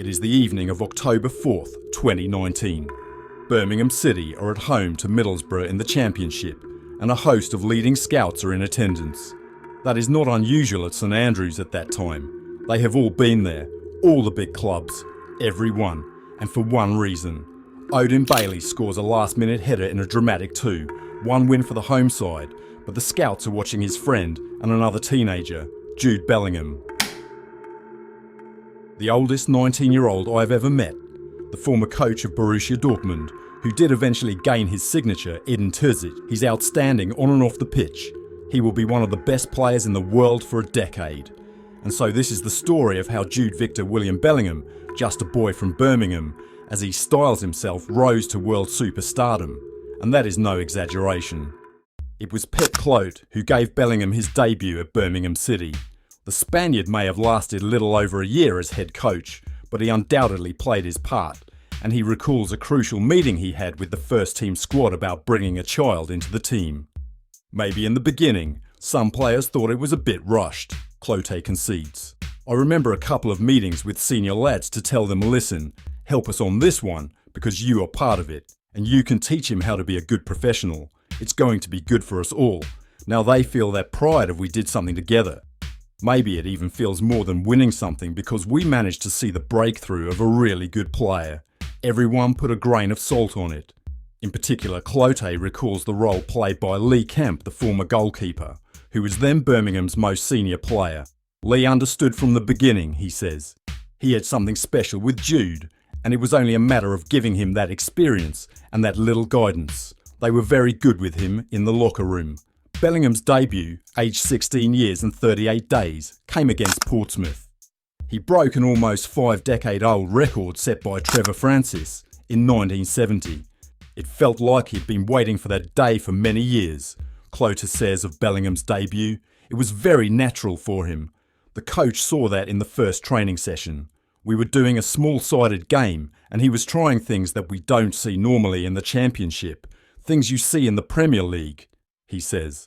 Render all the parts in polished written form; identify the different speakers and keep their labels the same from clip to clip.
Speaker 1: It is the evening of October 4th, 2019. Birmingham City are at home to Middlesbrough in the Championship, and a host of leading scouts are in attendance. That is not unusual at St Andrews at that time. They have all been there, all the big clubs, every one, and for one reason. Odin Bailey scores a last-minute header in a dramatic 2-1 win for the home side, but the scouts are watching his friend and another teenager, Jude Bellingham. The oldest 19-year-old I have ever met, the former coach of Borussia Dortmund, who did eventually gain his signature, Edin Terzic. He's outstanding on and off the pitch. He will be one of the best players in the world for a decade. And so this is the story of how Jude Victor William Bellingham, just a boy from Birmingham, as he styles himself, rose to world superstardom. And that is no exaggeration. It was Pep Clote who gave Bellingham his debut at Birmingham City. The Spaniard may have lasted little over a year as head coach, but he undoubtedly played his part, and he recalls a crucial meeting he had with the first team squad about bringing a child into the team. Maybe in the beginning, some players thought it was a bit rushed, Clote concedes. I remember a couple of meetings with senior lads to tell them, listen, help us on this one because you are part of it, and you can teach him how to be a good professional. It's going to be good for us all. Now they feel that pride if we did something together. Maybe it even feels more than winning something because we managed to see the breakthrough of a really good player. Everyone put a grain of salt on it. In particular, Clote recalls the role played by Lee Camp, the former goalkeeper, who was then Birmingham's most senior player. Lee understood from the beginning, he says. He had something special with Jude, and it was only a matter of giving him that experience and that little guidance. They were very good with him in the locker room. Bellingham's debut, aged 16 years and 38 days, came against Portsmouth. He broke an almost 5-decade-old record set by Trevor Francis in 1970. It felt like he'd been waiting for that day for many years. Clote says of Bellingham's debut, it was very natural for him. The coach saw that in the first training session. We were doing a small-sided game, and he was trying things that we don't see normally in the Championship, things you see in the Premier League, he says.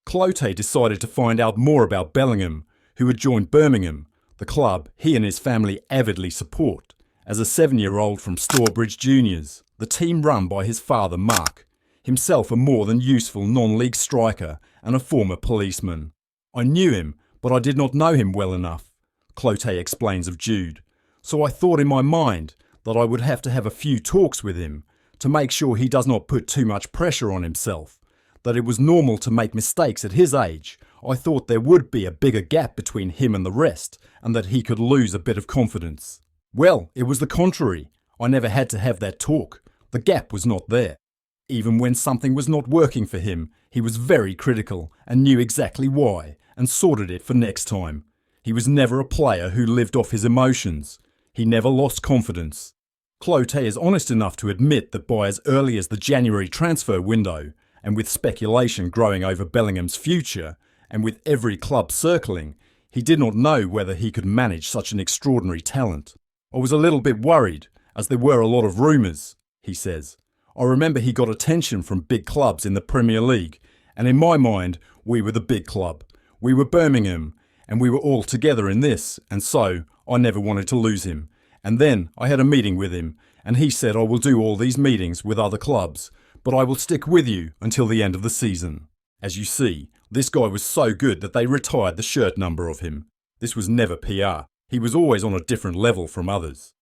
Speaker 1: Clote decided to find out more about Bellingham, who had joined Birmingham, the club he and his family avidly support, as a 7-year-old from Stourbridge Juniors, the team run by his father Mark, himself a more than useful non-league striker and a former policeman. I knew him, but I did not know him well enough, Clote explains of Jude, so I thought in my mind that I would have to have a few talks with him to make sure he does not put too much pressure on himself, that it was normal to make mistakes at his age. I thought there would be a bigger gap between him and the rest, and that he could lose a bit of confidence. Well, it was the contrary. I never had to have that talk. The gap was not there. Even when something was not working for him, he was very critical and knew exactly why, and sorted it for next time. He was never a player who lived off his emotions. He never lost confidence. Clote is honest enough to admit that by as early as the January transfer window, and with speculation growing over Bellingham's future, and with every club circling, he did not know whether he could manage such an extraordinary talent. I was a little bit worried, as there were a lot of rumours, he says. I remember he got attention from big clubs in the Premier League, and in my mind, we were the big club. We were Birmingham, and we were all together in this, and so I never wanted to lose him. And then I had a meeting with him, and he said I will do all these meetings with other clubs, but I will stick with you until the end of the season. As you see, this guy was so good that they retired the shirt number of him. This was never PR. He was always on a different level from others.